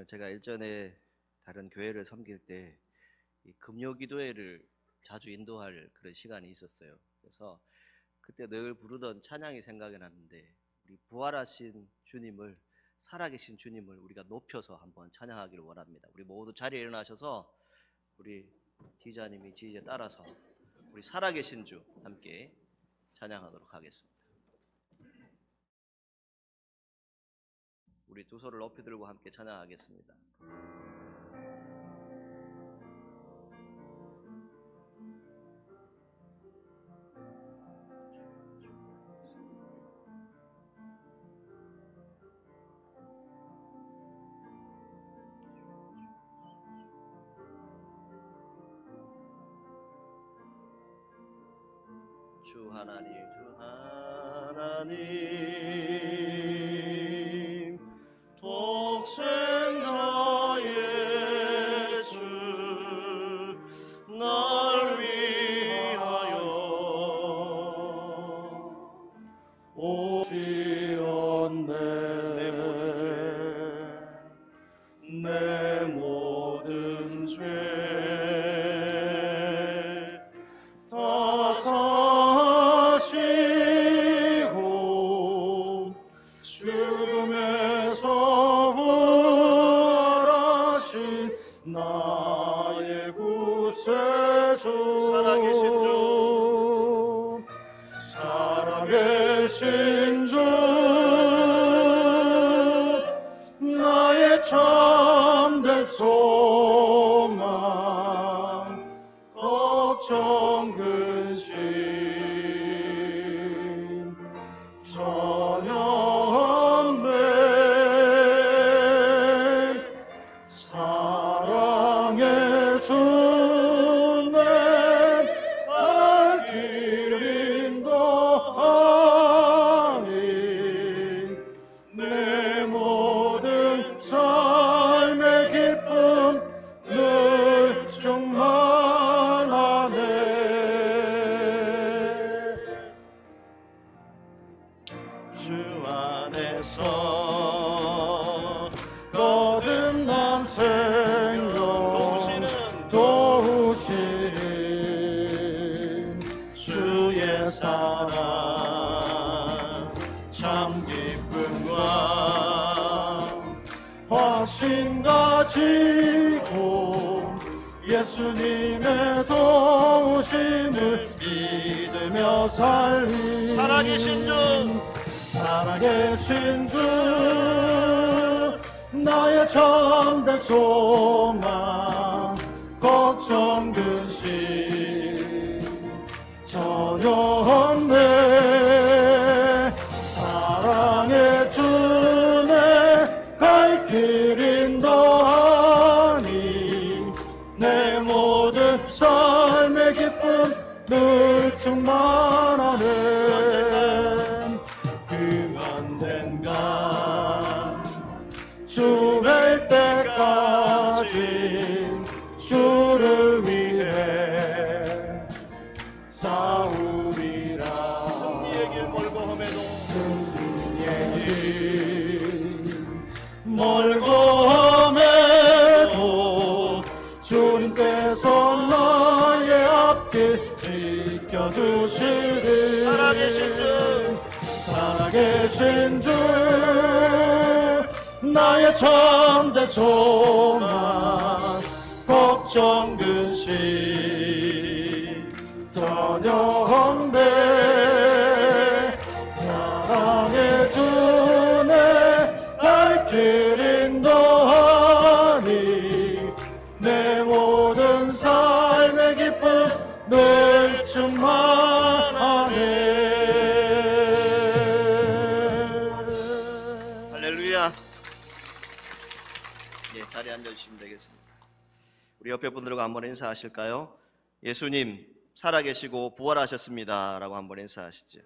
제가 일전에 다른 교회를 섬길 때 이 금요 기도회를 자주 인도할 그런 시간이 있었어요. 그래서 그때 늘 부르던 찬양이 생각이 났는데, 우리 부활하신 주님을, 살아계신 주님을 우리가 높여서 한번 찬양하기를 원합니다. 우리 모두 자리에 일어나셔서 우리 기자님이 지휘에 따라서 우리 살아계신 주 함께 찬양하도록 하겠습니다. 우리 두 손을 높이 들고 함께 찬양하겠습니다. 주 하나님, 주 하나님, 독생자 예수 날 위하여 오시었네. 내 모든 죄 다 사시고 죽음에서 부활하신 나의 구세주, 살아계신 주, 나의 참된 소망, 걱정 근심 전염된 사랑의 주님 갈 길 인도하니 내 모든 삶의 기쁨 늘 충만하네. 주 안에서 거듭난 생명 도우시는 주의 사랑, 참 기쁨과 확신 가지고 예수님의 도우심을 믿으며 살리 살아계신 주, 살아계신 주, 나의 참된 소망, 걱정 근심 전염돼 사랑의 주네 갈 길 인도하니 내 모든 삶의 기쁨 늘 충만하네. 그 언젠가 주뵐 때까지 주를 위해 싸우리라. 승리의 길 멀고 험해도 멀고 험해도 주님께서 나의 앞길 지켜주시리. 살아계신 주, 나의 참된 소망, 걱정 근심 전염돼 사랑의 주네 갈 길 인도하니 내 모든 삶의 기쁨 늘 충만하네. 할렐루야. 예, 자리에 앉아주시면 되겠습니다. 우리 옆에 분들과 한번 인사하실까요? 예수님 살아계시고 부활하셨습니다 라고 한번 인사하시죠.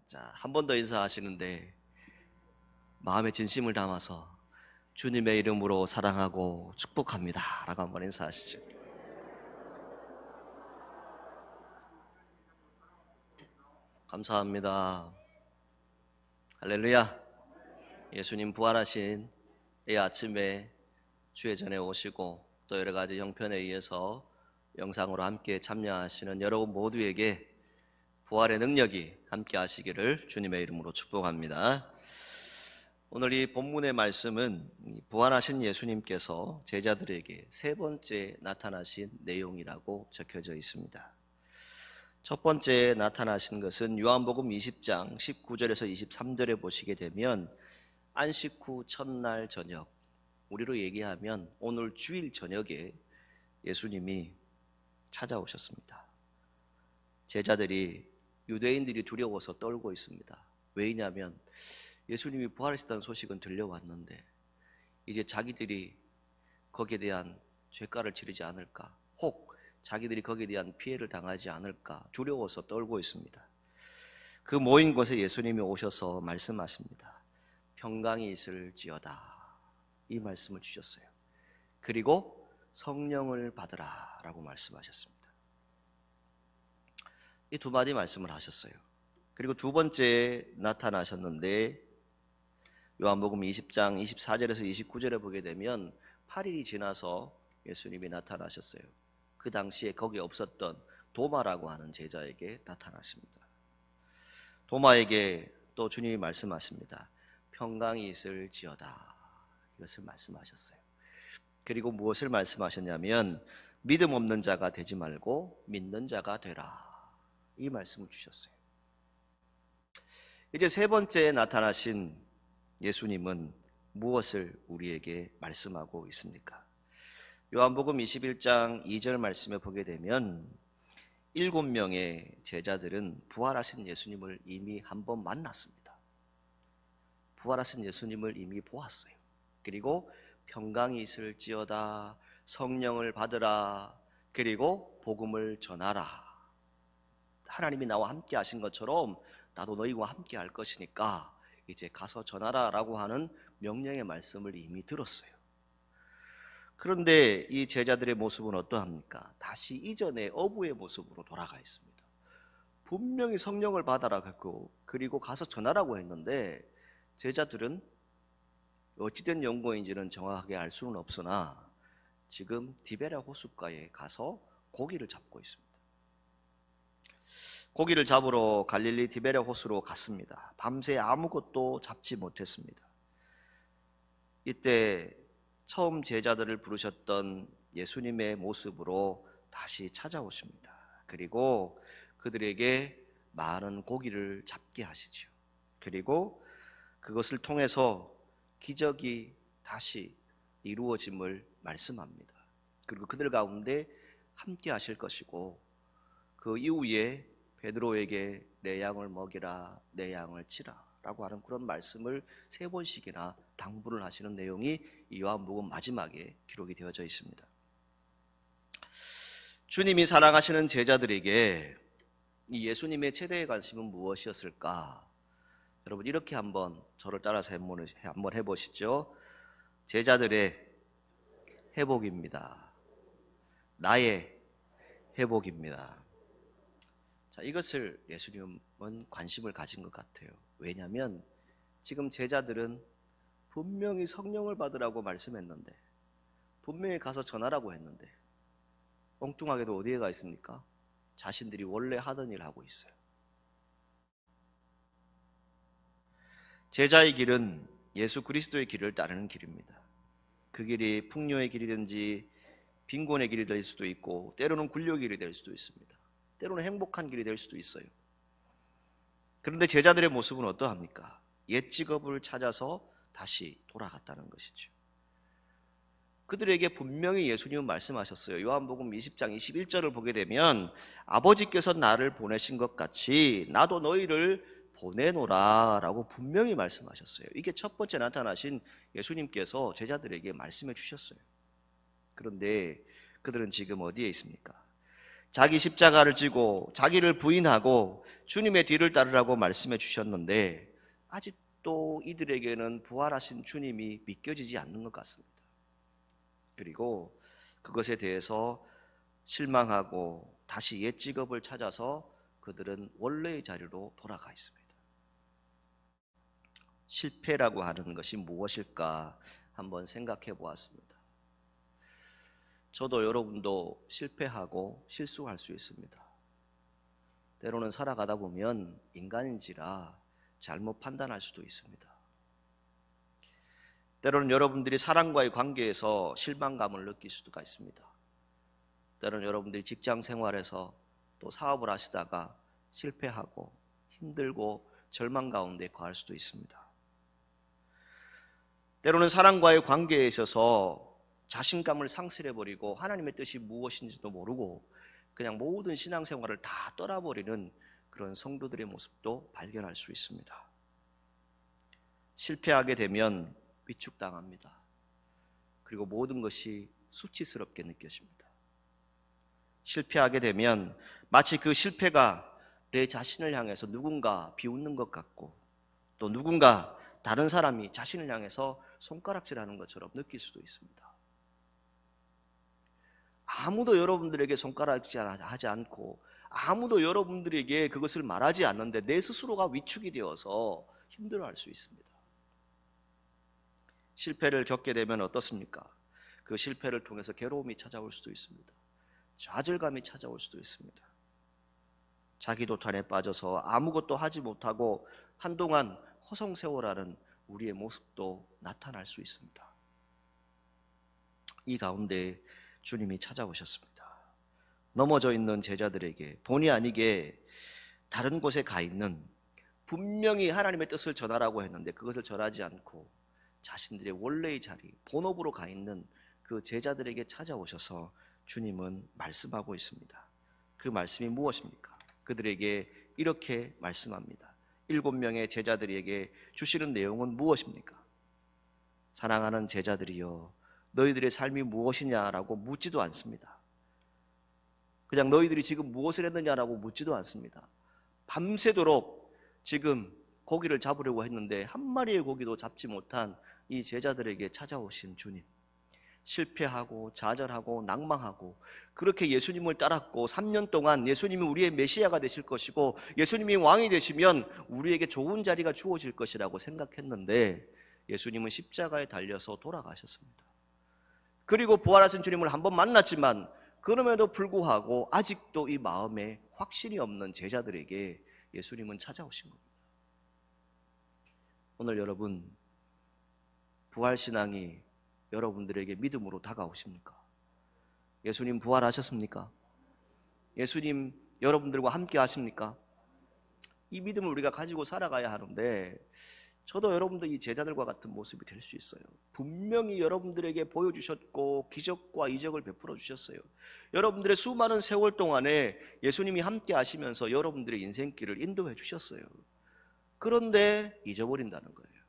자, 한 번 더 인사하시는데 마음의 진심을 담아서 주님의 이름으로 사랑하고 축복합니다 라고 한번 인사하시죠. 감사합니다. 할렐루야. 예수님 부활하신 이 아침에 주의 전에 오시고 또 여러 가지 형편에 의해서 영상으로 함께 참여하시는 여러분 모두에게 부활의 능력이 함께 하시기를 주님의 이름으로 축복합니다. 오늘 이 본문의 말씀은 부활하신 예수님께서 제자들에게 세 번째 나타나신 내용이라고 적혀져 있습니다. 첫 번째 나타나신 것은 요한복음 20장 19절에서 23절에 보시게 되면 안식 후 첫날 저녁, 우리로 얘기하면 오늘 주일 저녁에 예수님이 찾아오셨습니다. 제자들이 유대인들이 두려워서 떨고 있습니다. 왜냐하면 예수님이 부활하셨다는 소식은 들려왔는데 이제 자기들이 거기에 대한 죄가를 치르지 않을까, 혹 자기들이 거기에 대한 피해를 당하지 않을까 두려워서 떨고 있습니다. 그 모인 곳에 예수님이 오셔서 말씀하십니다. 평강이 있을지어다, 이 말씀을 주셨어요. 그리고 성령을 받으라 라고 말씀하셨습니다. 이 두 마디 말씀을 하셨어요. 그리고 두 번째 나타나셨는데 요한복음 20장 24절에서 29절에 보게 되면 8일이 지나서 예수님이 나타나셨어요. 그 당시에 거기 없었던 도마라고 하는 제자에게 나타나십니다. 도마에게 또 주님이 말씀하십니다. 평강이 있을지어다, 이것을 말씀하셨어요. 그리고 무엇을 말씀하셨냐면 믿음 없는 자가 되지 말고 믿는 자가 되라, 이 말씀을 주셨어요. 이제 세 번째 나타나신 예수님은 무엇을 우리에게 말씀하고 있습니까? 요한복음 21장 2절 말씀에 보게 되면 7명의 제자들은 부활하신 예수님을 이미 한 번 만났습니다. 부활하신 예수님을 이미 보았어요. 그리고 평강이 있을지어다, 성령을 받으라, 그리고 복음을 전하라. 하나님이 나와 함께 하신 것처럼 나도 너희와 함께 할 것이니까 이제 가서 전하라 라고 하는 명령의 말씀을 이미 들었어요. 그런데 이 제자들의 모습은 어떠합니까? 다시 이전의 어부의 모습으로 돌아가 있습니다. 분명히 성령을 받아라 했고 그리고 가서 전하라고 했는데 제자들은 어찌된 연고인지는 정확하게 알 수는 없으나 지금 디베랴 호숫가에 가서 고기를 잡고 있습니다. 고기를 잡으러 갈릴리 디베랴 호수로 갔습니다. 밤새 아무것도 잡지 못했습니다. 이때 처음 제자들을 부르셨던 예수님의 모습으로 다시 찾아오십니다. 그리고 그들에게 많은 고기를 잡게 하시죠. 그리고 그것을 통해서 기적이 다시 이루어짐을 말씀합니다. 그리고 그들 가운데 함께 하실 것이고 그 이후에 베드로에게 내 양을 먹이라, 내 양을 치라 라고 하는 그런 말씀을 3번씩이나 당부를 하시는 내용이 이 요한복음 마지막에 기록이 되어져 있습니다. 주님이 사랑하시는 제자들에게 이 예수님의 최대의 관심은 무엇이었을까? 여러분 이렇게 한번 저를 따라서 한번 해보시죠. 제자들의 회복입니다. 나의 회복입니다. 자, 이것을 예수님은 관심을 가진 것 같아요. 왜냐하면 지금 제자들은 분명히 성령을 받으라고 말씀했는데 분명히 가서 전하라고 했는데 엉뚱하게도 어디에 가 있습니까? 자신들이 원래 하던 일을 하고 있어요. 제자의 길은 예수 그리스도의 길을 따르는 길입니다. 그 길이 풍요의 길이든지 빈곤의 길이 될 수도 있고 때로는 굴욕의 길이 될 수도 있습니다. 때로는 행복한 길이 될 수도 있어요. 그런데 제자들의 모습은 어떠합니까? 옛 직업을 찾아서 다시 돌아갔다는 것이죠. 그들에게 분명히 예수님은 말씀하셨어요. 요한복음 20장 21절을 보게 되면 아버지께서 나를 보내신 것 같이 나도 너희를 보내노라 라고 분명히 말씀하셨어요. 이게 첫 번째 나타나신 예수님께서 제자들에게 말씀해 주셨어요. 그런데 그들은 지금 어디에 있습니까? 자기 십자가를 지고 자기를 부인하고 주님의 뒤를 따르라고 말씀해 주셨는데 아직도 이들에게는 부활하신 주님이 믿겨지지 않는 것 같습니다. 그리고 그것에 대해서 실망하고 다시 옛 직업을 찾아서 그들은 원래의 자리로 돌아가 있습니다. 실패라고 하는 것이 무엇일까 한번 생각해 보았습니다. 저도 여러분도 실패하고 실수할 수 있습니다. 때로는 살아가다 보면 인간인지라 잘못 판단할 수도 있습니다. 때로는 여러분들이 사람과의 관계에서 실망감을 느낄 수가 있습니다. 때로는 여러분들이 직장 생활에서 또 사업을 하시다가 실패하고 힘들고 절망 가운데 거할 수도 있습니다. 때로는 사람과의 관계에 있어서 자신감을 상실해버리고 하나님의 뜻이 무엇인지도 모르고 그냥 모든 신앙생활을 다 떠나버리는 그런 성도들의 모습도 발견할 수 있습니다. 실패하게 되면 위축당합니다. 그리고 모든 것이 수치스럽게 느껴집니다. 실패하게 되면 마치 그 실패가 내 자신을 향해서 누군가 비웃는 것 같고 또 누군가 다른 사람이 자신을 향해서 손가락질하는 것처럼 느낄 수도 있습니다. 아무도 여러분들에게 손가락질하지 않고 아무도 여러분들에게 그것을 말하지 않는데 내 스스로가 위축이 되어서 힘들어할 수 있습니다. 실패를 겪게 되면 어떻습니까? 그 실패를 통해서 괴로움이 찾아올 수도 있습니다. 좌절감이 찾아올 수도 있습니다. 자기 도탄에 빠져서 아무것도 하지 못하고 한동안 허송세월하는 우리의 모습도 나타날 수 있습니다. 이 가운데 주님이 찾아오셨습니다. 넘어져 있는 제자들에게 본의 아니게 다른 곳에 가 있는 분명히 하나님의 뜻을 전하라고 했는데 그것을 전하지 않고 자신들의 원래의 자리, 본업으로 가 있는 그 제자들에게 찾아오셔서 주님은 말씀하고 있습니다. 그 말씀이 무엇입니까? 그들에게 이렇게 말씀합니다. 7명의 제자들에게 주시는 내용은 무엇입니까? 사랑하는 제자들이여, 너희들의 삶이 무엇이냐라고 묻지도 않습니다. 그냥 너희들이 지금 무엇을 했느냐라고 묻지도 않습니다. 밤새도록 지금 고기를 잡으려고 했는데 한 마리의 고기도 잡지 못한 이 제자들에게 찾아오신 주님, 실패하고 좌절하고 낭망하고 그렇게 예수님을 따랐고 3년 동안 예수님이 우리의 메시아가 되실 것이고 예수님이 왕이 되시면 우리에게 좋은 자리가 주어질 것이라고 생각했는데 예수님은 십자가에 달려서 돌아가셨습니다. 그리고 부활하신 주님을 한번 만났지만 그럼에도 불구하고 아직도 이 마음에 확신이 없는 제자들에게 예수님은 찾아오신 겁니다. 오늘 여러분, 부활신앙이 여러분들에게 믿음으로 다가오십니까? 예수님 부활하셨습니까? 예수님 여러분들과 함께 하십니까? 이 믿음을 우리가 가지고 살아가야 하는데 저도 여러분들 이 제자들과 같은 모습이 될 수 있어요. 분명히 여러분들에게 보여주셨고 기적과 이적을 베풀어 주셨어요. 여러분들의 수많은 세월 동안에 예수님이 함께 하시면서 여러분들의 인생길을 인도해 주셨어요. 그런데 잊어버린다는 거예요.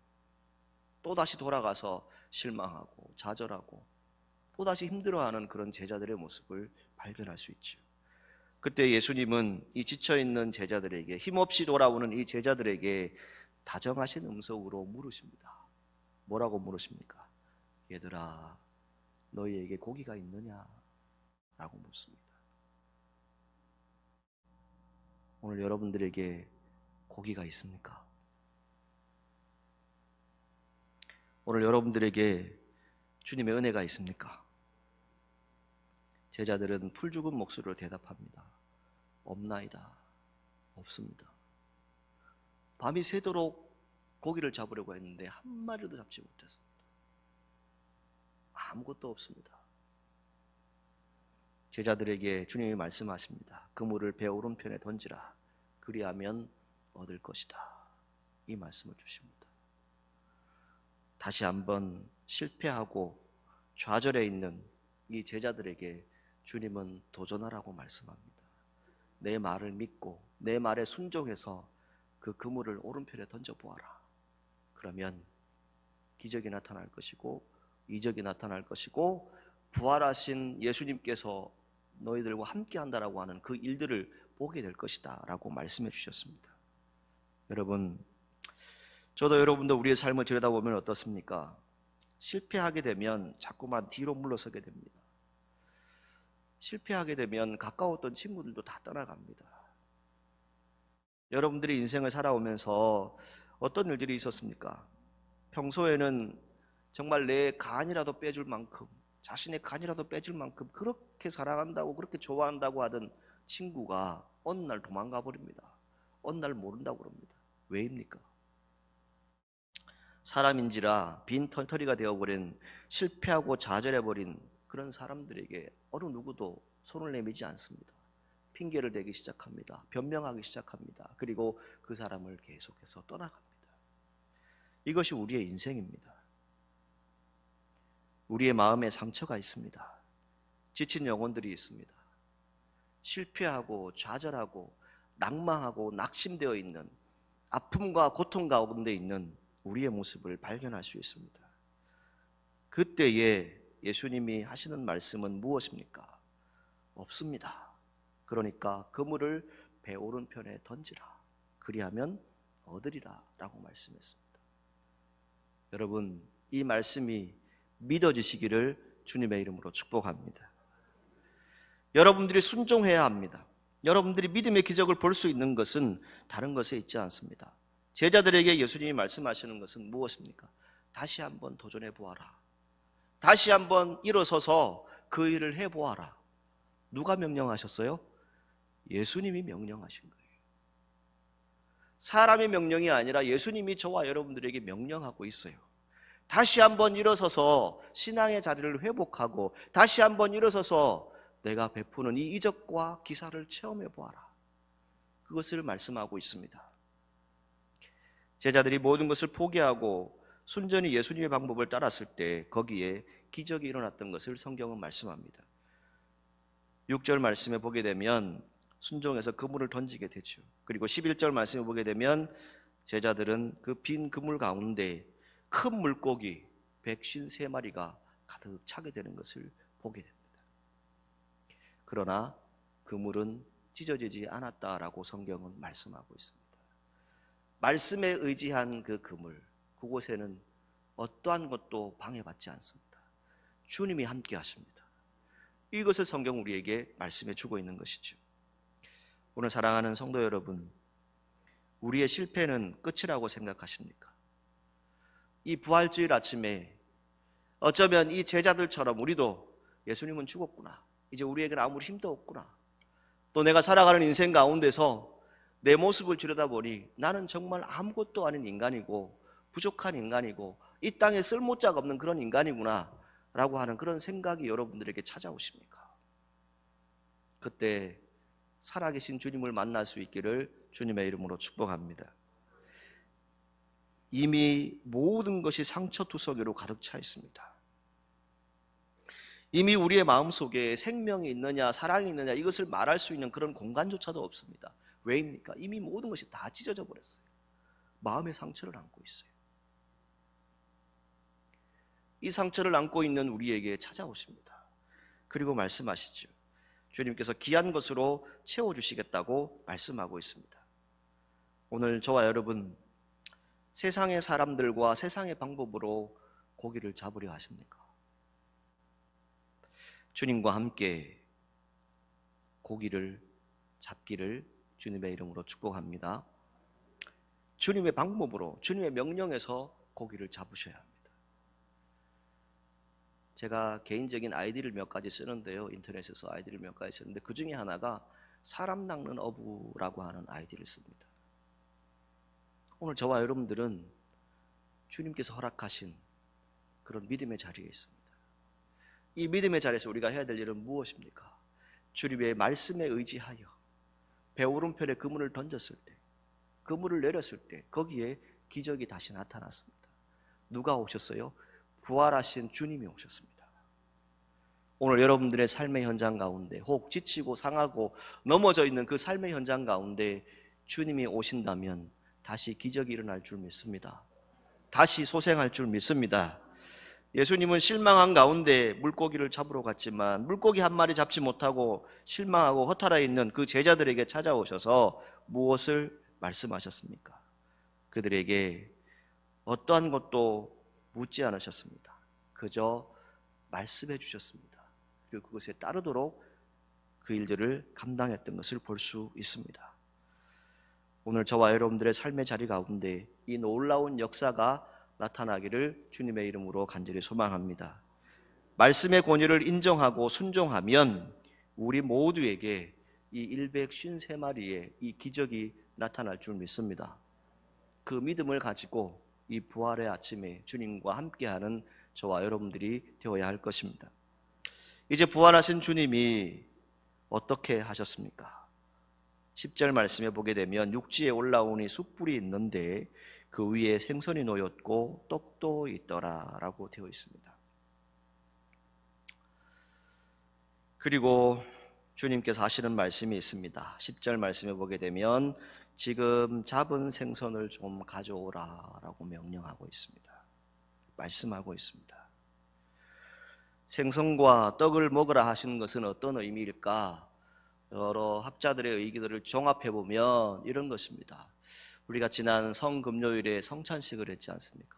또다시 돌아가서 실망하고 좌절하고 또다시 힘들어하는 그런 제자들의 모습을 발견할 수 있죠. 그때 예수님은 이 지쳐있는 제자들에게, 힘없이 돌아오는 이 제자들에게 다정하신 음성으로 물으십니다. 뭐라고 물으십니까? 얘들아, 너희에게 고기가 있느냐? 라고 묻습니다. 오늘 여러분들에게 고기가 있습니까? 오늘 여러분들에게 주님의 은혜가 있습니까? 제자들은 풀죽은 목소리로 대답합니다. 없나이다. 없습니다. 밤이 새도록 고기를 잡으려고 했는데 한 마리도 잡지 못했습니다. 아무것도 없습니다. 제자들에게 주님이 말씀하십니다. 그물을 배 오른편에 던지라. 그리하면 얻을 것이다. 이 말씀을 주십니다. 다시 한번 실패하고 좌절해 있는 이 제자들에게 주님은 도전하라고 말씀합니다. 내 말을 믿고 내 말에 순종해서 그 그물을 오른편에 던져보아라. 그러면 기적이 나타날 것이고 이적이 나타날 것이고 부활하신 예수님께서 너희들과 함께 한다라고 하는 그 일들을 보게 될 것이다 라고 말씀해 주셨습니다. 여러분, 저도 여러분도 우리의 삶을 들여다보면 어떻습니까? 실패하게 되면 자꾸만 뒤로 물러서게 됩니다. 실패하게 되면 가까웠던 친구들도 다 떠나갑니다. 여러분들이 인생을 살아오면서 어떤 일들이 있었습니까? 평소에는 정말 내 간이라도 빼줄 만큼, 자신의 간이라도 빼줄 만큼 그렇게 사랑한다고, 그렇게 좋아한다고 하던 친구가 어느 날 도망가 버립니다. 어느 날 모른다고 그럽니다. 왜입니까? 사람인지라 빈 털터리가 되어버린, 실패하고 좌절해버린 그런 사람들에게 어느 누구도 손을 내밀지 않습니다. 핑계를 대기 시작합니다. 변명하기 시작합니다. 그리고 그 사람을 계속해서 떠나갑니다. 이것이 우리의 인생입니다. 우리의 마음에 상처가 있습니다. 지친 영혼들이 있습니다. 실패하고 좌절하고 낭망하고 낙심되어 있는, 아픔과 고통 가운데 있는 우리의 모습을 발견할 수 있습니다. 그때에 예수님이 하시는 말씀은 무엇입니까? 없습니다. 그러니까 그물을 배 오른편에 던지라. 그리하면 얻으리라 라고 말씀했습니다. 여러분, 이 말씀이 믿어지시기를 주님의 이름으로 축복합니다. 여러분들이 순종해야 합니다. 여러분들이 믿음의 기적을 볼 수 있는 것은 다른 것에 있지 않습니다. 제자들에게 예수님이 말씀하시는 것은 무엇입니까? 다시 한번 도전해 보아라. 다시 한번 일어서서 그 일을 해 보아라. 누가 명령하셨어요? 예수님이 명령하신 거예요. 사람의 명령이 아니라 예수님이 저와 여러분들에게 명령하고 있어요. 다시 한번 일어서서 신앙의 자리를 회복하고 다시 한번 일어서서 내가 베푸는 이 이적과 기사를 체험해 보아라. 그것을 말씀하고 있습니다. 제자들이 모든 것을 포기하고 순전히 예수님의 방법을 따랐을 때 거기에 기적이 일어났던 것을 성경은 말씀합니다. 6절 말씀에 보게 되면 순종해서 그물을 던지게 되죠. 그리고 11절 말씀에 보게 되면 제자들은 그 빈 그물 가운데 큰 물고기 153마리가 가득 차게 되는 것을 보게 됩니다. 그러나 그물은 찢어지지 않았다라고 성경은 말씀하고 있습니다. 말씀에 의지한 그 그물, 그곳에는 어떠한 것도 방해받지 않습니다. 주님이 함께 하십니다. 이것을 성경 우리에게 말씀해 주고 있는 것이죠. 오늘 사랑하는 성도 여러분, 우리의 실패는 끝이라고 생각하십니까? 이 부활주일 아침에 어쩌면 이 제자들처럼 우리도 예수님은 죽었구나, 이제 우리에게는 아무리 힘도 없구나, 또 내가 살아가는 인생 가운데서 내 모습을 들여다보니 나는 정말 아무것도 아닌 인간이고 부족한 인간이고 이 땅에 쓸모자가 없는 그런 인간이구나 라고 하는 그런 생각이 여러분들에게 찾아오십니까? 그때 살아계신 주님을 만날 수 있기를 주님의 이름으로 축복합니다. 이미 모든 것이 상처투성이로 가득 차 있습니다. 이미 우리의 마음속에 생명이 있느냐 사랑이 있느냐 이것을 말할 수 있는 그런 공간조차도 없습니다. 왜입니까? 이미 모든 것이 다 찢어져 버렸어요. 마음의 상처를 안고 있어요. 이 상처를 안고 있는 우리에게 찾아오십니다. 그리고 말씀하시죠. 주님께서 귀한 것으로 채워주시겠다고 말씀하고 있습니다. 오늘 저와 여러분, 세상의 사람들과 세상의 방법으로 고기를 잡으려 하십니까? 주님과 함께 고기를 잡기를 주님의 이름으로 축복합니다. 주님의 방법으로, 주님의 명령에서 고기를 잡으셔야 합니다. 제가 개인적인 아이디를 몇 가지 쓰는데요, 인터넷에서 아이디를 몇 가지 쓰는데 그 중에 하나가 사람 낚는 어부라고 하는 아이디를 씁니다. 오늘 저와 여러분들은 주님께서 허락하신 그런 믿음의 자리에 있습니다. 이 믿음의 자리에서 우리가 해야 될 일은 무엇입니까? 주님의 말씀에 의지하여 배 오른편에 그물을 던졌을 때, 그물을 내렸을 때 거기에 기적이 다시 나타났습니다. 누가 오셨어요? 부활하신 주님이 오셨습니다. 오늘 여러분들의 삶의 현장 가운데 혹 지치고 상하고 넘어져 있는 그 삶의 현장 가운데 주님이 오신다면 다시 기적이 일어날 줄 믿습니다. 다시 소생할 줄 믿습니다. 예수님은 실망한 가운데 물고기를 잡으러 갔지만 물고기 한 마리 잡지 못하고 실망하고 허탈해 있는 그 제자들에게 찾아오셔서 무엇을 말씀하셨습니까? 그들에게 어떠한 것도 묻지 않으셨습니다. 그저 말씀해 주셨습니다. 그리고 그것에 따르도록 그 일들을 감당했던 것을 볼 수 있습니다. 오늘 저와 여러분들의 삶의 자리 가운데 이 놀라운 역사가 나타나기를 주님의 이름으로 간절히 소망합니다. 말씀의 권위를 인정하고 순종하면 우리 모두에게 이 153마리의 이 기적이 나타날 줄 믿습니다. 그 믿음을 가지고 이 부활의 아침에 주님과 함께하는 저와 여러분들이 되어야 할 것입니다. 이제 부활하신 주님이 어떻게 하셨습니까? 10절 말씀에 보게 되면 육지에 올라오니 숯불이 있는데 그 위에 생선이 놓였고 떡도 있더라 라고 되어 있습니다. 그리고 주님께서 하시는 말씀이 있습니다. 10절 말씀에 보게 되면 지금 잡은 생선을 좀 가져오라 라고 명령하고 있습니다. 말씀하고 있습니다. 생선과 떡을 먹으라 하시는 것은 어떤 의미일까? 여러 학자들의 의견들을 종합해 보면 이런 것입니다. 우리가 지난 성금요일에 성찬식을 했지 않습니까?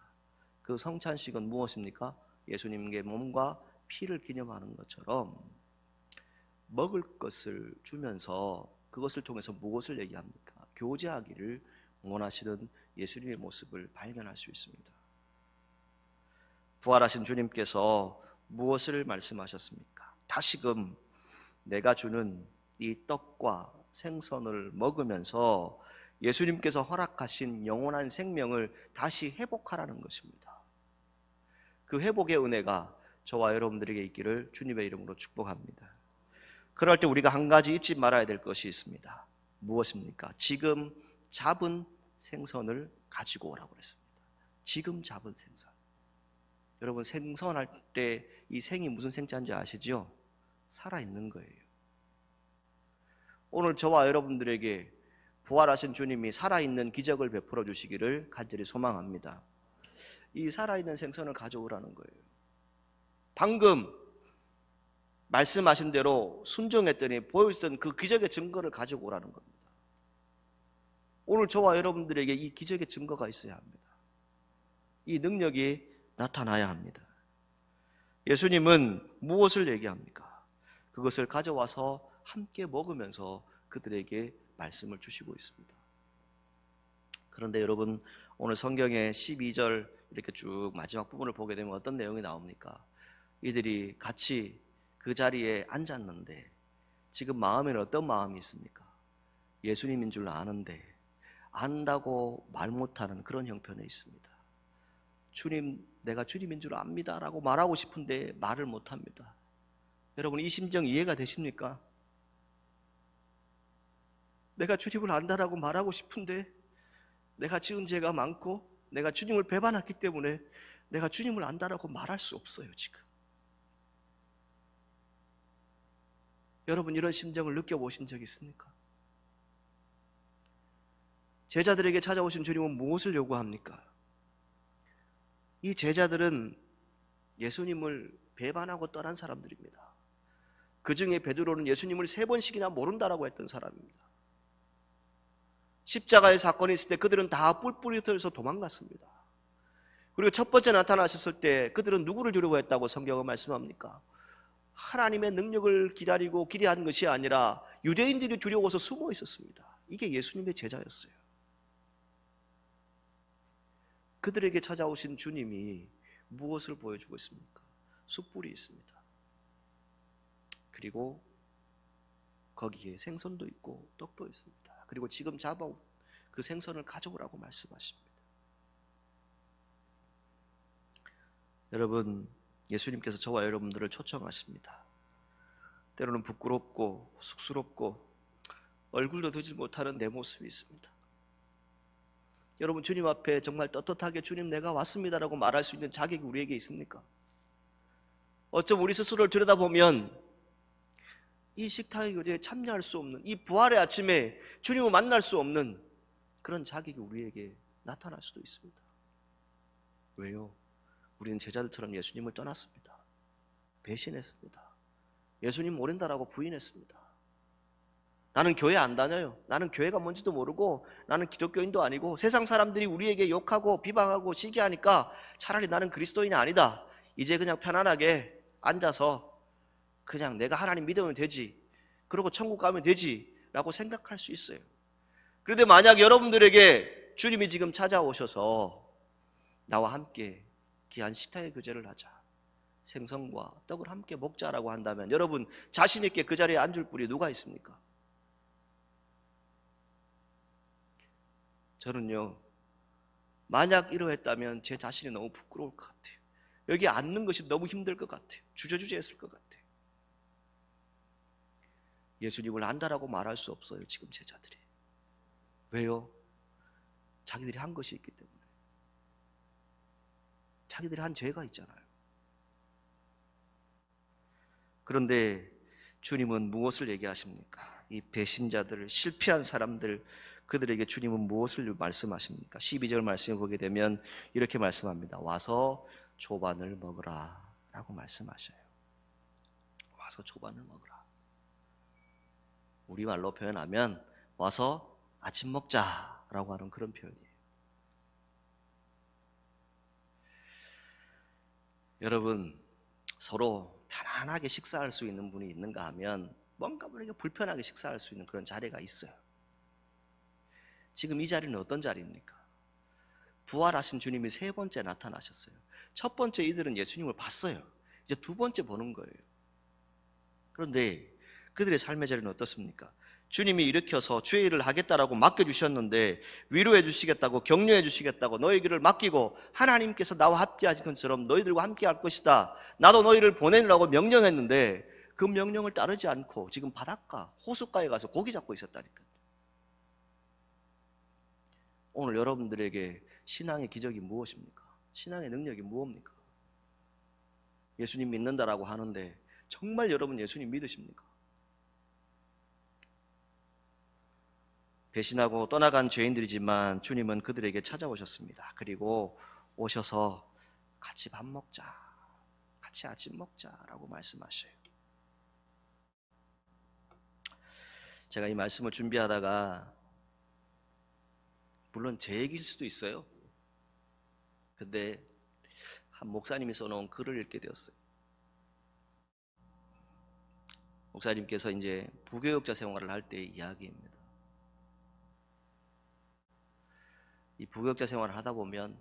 그 성찬식은 무엇입니까? 예수님의 몸과 피를 기념하는 것처럼 먹을 것을 주면서 그것을 통해서 무엇을 얘기합니까? 교제하기를 원하시는 예수님의 모습을 발견할 수 있습니다. 부활하신 주님께서 무엇을 말씀하셨습니까? 다시금 내가 주는 이 떡과 생선을 먹으면서 예수님께서 허락하신 영원한 생명을 다시 회복하라는 것입니다. 그 회복의 은혜가 저와 여러분들에게 있기를 주님의 이름으로 축복합니다. 그럴 때 우리가 한 가지 잊지 말아야 될 것이 있습니다. 무엇입니까? 지금 잡은 생선을 가지고 오라고 그랬습니다. 지금 잡은 생선. 여러분, 생선할 때 이 생이 무슨 생자인지 아시죠? 살아있는 거예요. 오늘 저와 여러분들에게 부활하신 주님이 살아있는 기적을 베풀어 주시기를 간절히 소망합니다. 이 살아있는 생선을 가져오라는 거예요. 방금 말씀하신 대로 순종했더니 보여주던 그 기적의 증거를 가지고 오라는 겁니다. 오늘 저와 여러분들에게 이 기적의 증거가 있어야 합니다. 이 능력이 나타나야 합니다. 예수님은 무엇을 얘기합니까? 그것을 가져와서 함께 먹으면서 그들에게 말씀을 주시고 있습니다. 그런데 여러분, 오늘 성경의 12절 이렇게 쭉 마지막 부분을 보게 되면 어떤 내용이 나옵니까? 이들이 같이 그 자리에 앉았는데 지금 마음에는 어떤 마음이 있습니까? 예수님인 줄 아는데 안다고 말 못하는 그런 형편에 있습니다. 주님, 내가 주님인 줄 압니다 라고 말하고 싶은데 말을 못합니다. 여러분, 이 심정 이해가 되십니까? 내가 주님을 안다라고 말하고 싶은데 내가 지은 죄가 많고 내가 주님을 배반했기 때문에 내가 주님을 안다라고 말할 수 없어요. 지금 여러분, 이런 심정을 느껴보신 적 있습니까? 제자들에게 찾아오신 주님은 무엇을 요구합니까? 이 제자들은 예수님을 배반하고 떠난 사람들입니다. 그 중에 베드로는 예수님을 3번씩이나 모른다라고 했던 사람입니다. 십자가의 사건이 있을 때 그들은 다 뿔뿔이 흩어져서 도망갔습니다. 그리고 첫 번째 나타나셨을 때 그들은 누구를 두려워 했다고 성경은 말씀합니까? 하나님의 능력을 기다리고 기대한 것이 아니라 유대인들이 두려워서 숨어 있었습니다. 이게 예수님의 제자였어요. 그들에게 찾아오신 주님이 무엇을 보여주고 있습니까? 숯불이 있습니다. 그리고 거기에 생선도 있고 떡도 있습니다. 그리고 지금 잡아온 그 생선을 가져오라고 말씀하십니다. 여러분, 예수님께서 저와 여러분들을 초청하십니다. 때로는 부끄럽고 쑥스럽고 얼굴도 드지 못하는 내 모습이 있습니다. 여러분, 주님 앞에 정말 떳떳하게 주님 내가 왔습니다라고 말할 수 있는 자격이 우리에게 있습니까? 어쩜 우리 스스로를 들여다보면 이 식탁의 교제에 참여할 수 없는, 이 부활의 아침에 주님을 만날 수 없는 그런 자격이 우리에게 나타날 수도 있습니다. 왜요? 우리는 제자들처럼 예수님을 떠났습니다. 배신했습니다. 예수님 모른다라고 부인했습니다. 나는 교회 안 다녀요. 나는 교회가 뭔지도 모르고 나는 기독교인도 아니고 세상 사람들이 우리에게 욕하고 비방하고 시기하니까 차라리 나는 그리스도인이 아니다. 이제 그냥 편안하게 앉아서 그냥 내가 하나님 믿으면 되지, 그러고 천국 가면 되지 라고 생각할 수 있어요. 그런데 만약 여러분들에게 주님이 지금 찾아오셔서 나와 함께 귀한 식탁의 교제를 하자, 생선과 떡을 함께 먹자라고 한다면 여러분 자신 있게 그 자리에 앉을 분이 누가 있습니까? 저는요, 만약 이러했다면 제 자신이 너무 부끄러울 것 같아요. 여기 앉는 것이 너무 힘들 것 같아요. 주저주저했을 것 같아요. 예수님을 안다라고 말할 수 없어요, 지금 제자들이. 왜요? 자기들이 한 것이 있기 때문에. 자기들이 한 죄가 있잖아요. 그런데 주님은 무엇을 얘기하십니까? 이 배신자들, 실패한 사람들, 그들에게 주님은 무엇을 말씀하십니까? 12절 말씀을 보게 되면 이렇게 말씀합니다. 와서 조반을 먹으라 라고 말씀하셔요. 와서 조반을 먹으라. 우리말로 표현하면 와서 아침 먹자라고 하는 그런 표현이에요. 여러분, 서로 편안하게 식사할 수 있는 분이 있는가 하면 뭔가 모르게 불편하게 식사할 수 있는 그런 자리가 있어요. 지금 이 자리는 어떤 자리입니까? 부활하신 주님이 세 번째 나타나셨어요. 첫 번째 이들은 예수님을 봤어요. 이제 두 번째 보는 거예요. 그런데 그들의 삶의 자리는 어떻습니까? 주님이 일으켜서 주의 일을 하겠다라고 맡겨주셨는데 위로해 주시겠다고, 격려해 주시겠다고, 너희 길을 맡기고 하나님께서 나와 함께 하신 것처럼 너희들과 함께 할 것이다, 나도 너희를 보내느라고 명령했는데 그 명령을 따르지 않고 지금 바닷가, 호숫가에 가서 고기 잡고 있었다니까요. 오늘 여러분들에게 신앙의 기적이 무엇입니까? 신앙의 능력이 무엇입니까? 예수님 믿는다라고 하는데 정말 여러분 예수님 믿으십니까? 배신하고 떠나간 죄인들이지만 주님은 그들에게 찾아오셨습니다. 그리고 오셔서 같이 밥 먹자, 같이 아침 먹자라고 말씀하셔요. 제가 이 말씀을 준비하다가 물론 제 얘기일 수도 있어요. 근데 한 목사님이 써놓은 글을 읽게 되었어요. 목사님께서 이제 부교육자 생활을 할 때의 이야기입니다. 이 부교육자 생활을 하다 보면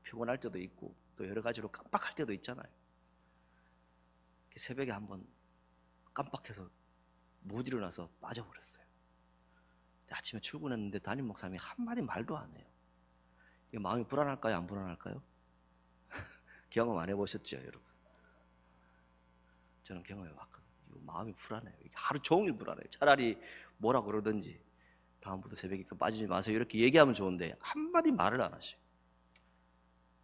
피곤할 때도 있고 또 여러 가지로 깜빡할 때도 있잖아요. 새벽에 한번 깜빡해서 못 일어나서 빠져버렸어요. 아침에 출근했는데 담임 목사님이 한마디 말도 안 해요. 이게 마음이 불안할까요? 안 불안할까요? 경험 안 해보셨죠, 여러분? 저는 경험해봤거든요. 마음이 불안해요. 이게 하루 종일 불안해요. 차라리 뭐라 그러든지 다음부터 새벽에 빠지지 마세요 이렇게 얘기하면 좋은데 한마디 말을 안 하셔요.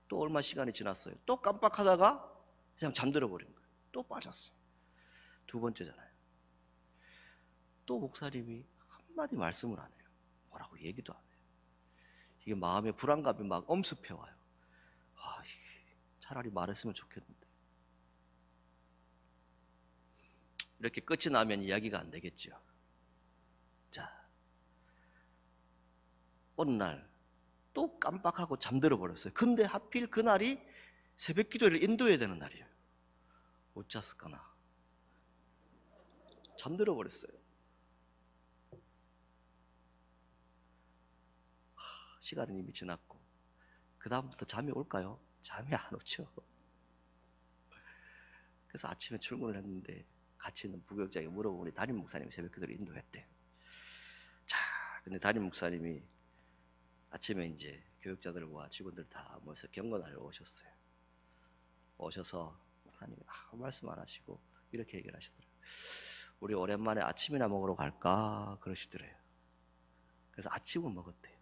또 얼마 시간이 지났어요. 또 깜빡하다가 그냥 잠들어 버린 거예요. 또 빠졌어요. 두 번째잖아요. 또 목사님이 한마디 말씀을 안 해요. 뭐라고 얘기도 안 해요. 이게 마음의 불안감이 막 엄습해 와요. 아, 차라리 말했으면 좋겠는데. 이렇게 끝이 나면 이야기가 안 되겠죠. 자, 어느 날 또 깜빡하고 잠들어 버렸어요. 근데 하필 그날이 새벽 기도를 인도해야 되는 날이에요. 어쩌었을까나. 잠들어 버렸어요. 시간은 이미 지났고 그 다음부터 잠이 올까요? 잠이 안 오죠. 그래서 아침에 출근을 했는데 같이 있는 부교육자에게 물어보니 담임 목사님이 새벽 기도를 인도했대요. 자, 근데 담임 목사님이 아침에 이제 교육자들과 직원들 다 모여서 경건하러 오셨어요. 오셔서 목사님이 아무 말씀 안 하시고 이렇게 얘기를 하시더라고요. 우리 오랜만에 아침이나 먹으러 갈까 그러시더래요. 그래서 아침을 먹었대요.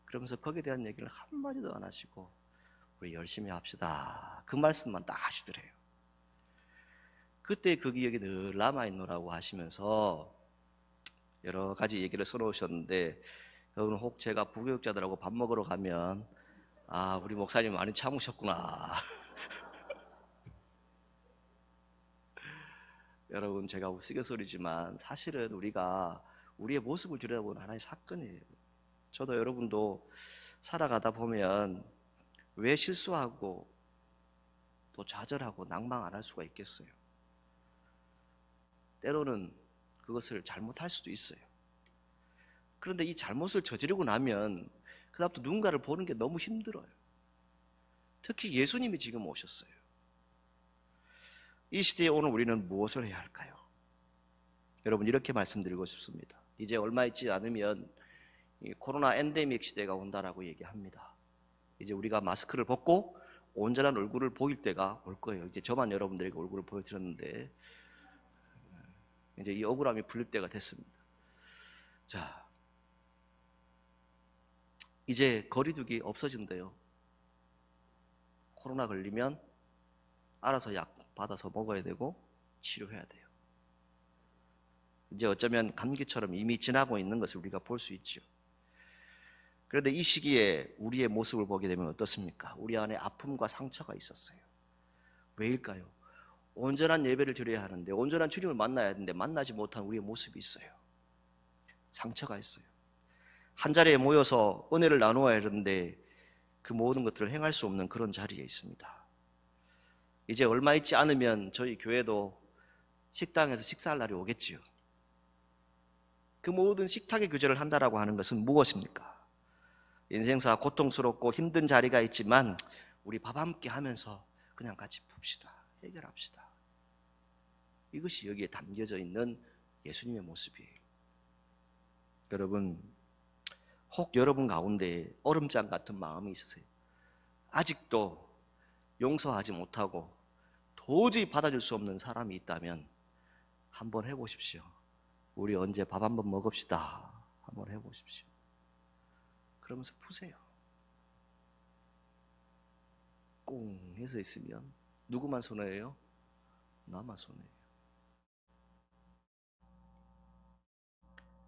그러면서 거기에 대한 얘기를 한마디도 안 하시고 우리 열심히 합시다 그 말씀만 딱 하시더래요. 그때 그 기억이 늘 남아있노라고 하시면서 여러 가지 얘기를 써놓으셨는데 여러분 혹 제가 부교육자들하고 밥 먹으러 가면 아 우리 목사님 많이 참으셨구나. 여러분 제가 우스갯소리지만 사실은 우리가 우리의 모습을 들여다보는 하나의 사건이에요. 저도 여러분도 살아가다 보면 왜 실수하고 또 좌절하고 낭망 안 할 수가 있겠어요. 때로는 그것을 잘못할 수도 있어요. 그런데 이 잘못을 저지르고 나면 그다음부터 누군가를 보는 게 너무 힘들어요. 특히 예수님이 지금 오셨어요. 이 시대에 오늘 우리는 무엇을 해야 할까요? 여러분, 이렇게 말씀드리고 싶습니다. 이제 얼마 있지 않으면 이 코로나 엔데믹 시대가 온다라고 얘기합니다. 이제 우리가 마스크를 벗고 온전한 얼굴을 보일 때가 올 거예요. 이제 저만 여러분들에게 얼굴을 보여드렸는데 이제 이 억울함이 풀릴 때가 됐습니다. 자, 이제 거리두기 없어진대요. 코로나 걸리면 알아서 약 받아서 먹어야 되고 치료해야 돼요. 이제 어쩌면 감기처럼 이미 지나고 있는 것을 우리가 볼 수 있죠. 그런데 이 시기에 우리의 모습을 보게 되면 어떻습니까? 우리 안에 아픔과 상처가 있었어요. 왜일까요? 온전한 예배를 드려야 하는데, 온전한 주님을 만나야 하는데 만나지 못한 우리의 모습이 있어요. 상처가 있어요. 한 자리에 모여서 은혜를 나누어야 하는데 그 모든 것들을 행할 수 없는 그런 자리에 있습니다. 이제 얼마 있지 않으면 저희 교회도 식당에서 식사할 날이 오겠지요. 그 모든 식탁의 규제를 한다라고 하는 것은 무엇입니까? 인생사 고통스럽고 힘든 자리가 있지만 우리 밥 함께 하면서 그냥 같이 풉시다. 해결합시다. 이것이 여기에 담겨져 있는 예수님의 모습이에요. 여러분, 혹 여러분 가운데 얼음장 같은 마음이 있으세요? 아직도 용서하지 못하고 도저히 받아줄 수 없는 사람이 있다면 한번 해보십시오. 우리 언제 밥 한번 먹읍시다. 한번 해보십시오. 그러면서 푸세요. 꽁 해서 있으면 누구만 손해예요? 나만 손해예요.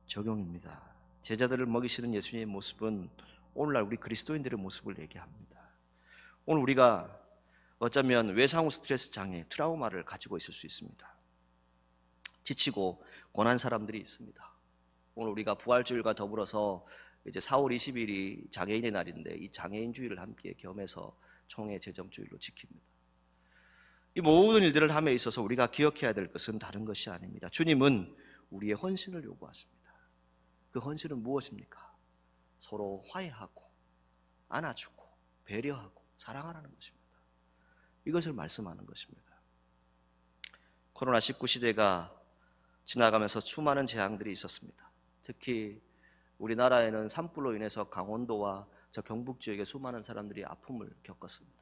적용입니다. 제자들을 먹이시는 예수님의 모습은 오늘날 우리 그리스도인들의 모습을 얘기합니다. 오늘 우리가 어쩌면 외상후 스트레스 장애, 트라우마를 가지고 있을 수 있습니다. 지치고 고난 사람들이 있습니다. 오늘 우리가 부활주일과 더불어서 이제 4월 20일이 장애인의 날인데 이 장애인 주일을 함께 겸해서 총회 제정주일로 지킵니다. 이 모든 일들을 함에 있어서 우리가 기억해야 될 것은 다른 것이 아닙니다. 주님은 우리의 헌신을 요구하십니다. 그 헌신은 무엇입니까? 서로 화해하고 안아주고 배려하고 사랑하라는 것입니다. 이것을 말씀하는 것입니다. 코로나19 시대가 지나가면서 수많은 재앙들이 있었습니다. 특히 우리나라에는 산불로 인해서 강원도와 저 경북 지역에 수많은 사람들이 아픔을 겪었습니다.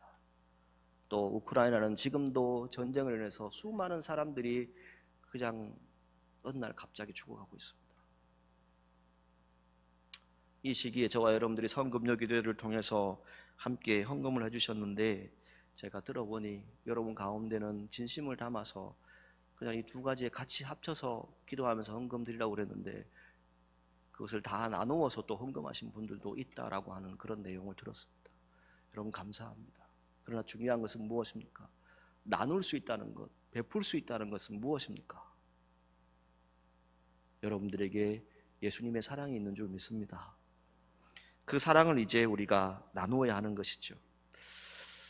또 우크라이나는 지금도 전쟁을 인해서 수많은 사람들이 그냥 어느 날 갑자기 죽어가고 있습니다. 이 시기에 저와 여러분들이 성금요 기도회를 통해서 함께 헌금을 해주셨는데 제가 들어보니 여러분 가운데는 진심을 담아서 그냥 이 두 가지에 같이 합쳐서 기도하면서 헌금 드리려고 그랬는데 그것을 다 나누어서 또 헌금하신 분들도 있다라고 하는 그런 내용을 들었습니다. 여러분 감사합니다. 그러나 중요한 것은 무엇입니까? 나눌 수 있다는 것, 베풀 수 있다는 것은 무엇입니까? 여러분들에게 예수님의 사랑이 있는 줄 믿습니다. 그 사랑을 이제 우리가 나누어야 하는 것이죠.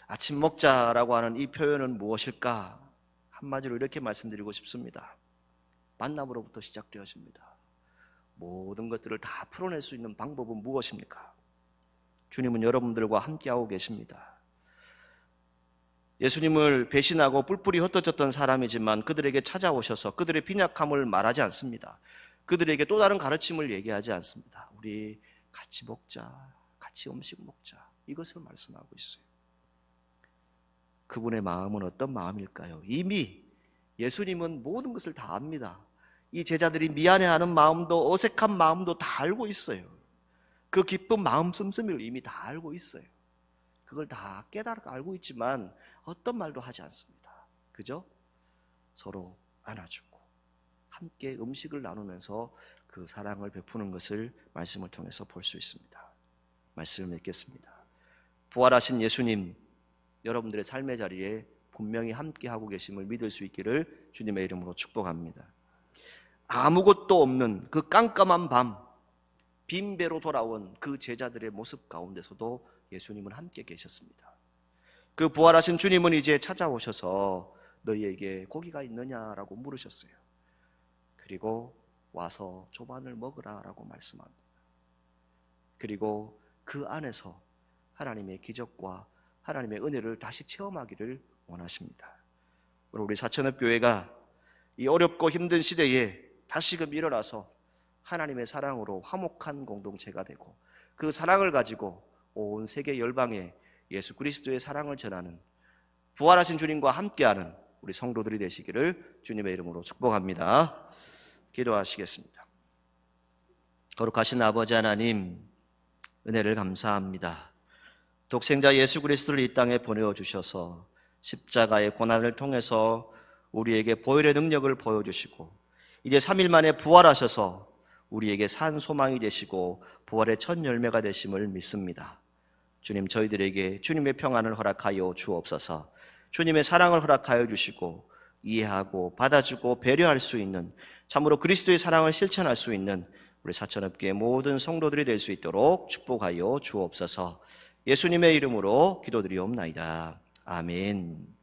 아침 먹자라고 하는 이 표현은 무엇일까? 한마디로 이렇게 말씀드리고 싶습니다. 만남으로부터 시작되어집니다. 모든 것들을 다 풀어낼 수 있는 방법은 무엇입니까? 주님은 여러분들과 함께하고 계십니다. 예수님을 배신하고 뿔뿔이 흩어졌던 사람이지만 그들에게 찾아오셔서 그들의 빈약함을 말하지 않습니다. 그들에게 또 다른 가르침을 얘기하지 않습니다. 우리 같이 먹자, 같이 음식 먹자, 이것을 말씀하고 있어요. 그분의 마음은 어떤 마음일까요? 이미 예수님은 모든 것을 다 압니다. 이 제자들이 미안해하는 마음도 어색한 마음도 다 알고 있어요. 그 기쁜 마음 씀씀이를 이미 다 알고 있어요. 그걸 다 깨달아 알고 있지만 어떤 말도 하지 않습니다. 그죠? 서로 안아주고 함께 음식을 나누면서 그 사랑을 베푸는 것을 말씀을 통해서 볼 수 있습니다. 말씀을 맺겠습니다. 부활하신 예수님, 여러분들의 삶의 자리에 분명히 함께하고 계심을 믿을 수 있기를 주님의 이름으로 축복합니다. 아무것도 없는 그 깜깜한 밤, 빈배로 돌아온 그 제자들의 모습 가운데서도 예수님은 함께 계셨습니다. 그 부활하신 주님은 이제 찾아오셔서 너희에게 고기가 있느냐라고 물으셨어요. 그리고 와서 조반을 먹으라라고 말씀합니다. 그리고 그 안에서 하나님의 기적과 하나님의 은혜를 다시 체험하기를 원하십니다. 우리 사천읍 교회가 이 어렵고 힘든 시대에 다시금 일어나서 하나님의 사랑으로 화목한 공동체가 되고 그 사랑을 가지고 온 세계 열방에 예수 그리스도의 사랑을 전하는 부활하신 주님과 함께하는 우리 성도들이 되시기를 주님의 이름으로 축복합니다. 기도하시겠습니다. 거룩하신 아버지 하나님, 은혜를 감사합니다. 독생자 예수 그리스도를 이 땅에 보내주셔서 십자가의 고난을 통해서 우리에게 보혈의 능력을 보여주시고 이제 3일 만에 부활하셔서 우리에게 산 소망이 되시고 부활의 첫 열매가 되심을 믿습니다. 주님, 저희들에게 주님의 평안을 허락하여 주옵소서. 주님의 사랑을 허락하여 주시고 이해하고 받아주고 배려할 수 있는, 참으로 그리스도의 사랑을 실천할 수 있는 우리 사천읍교회 모든 성도들이 될 수 있도록 축복하여 주옵소서. 예수님의 이름으로 기도드리옵나이다. 아멘.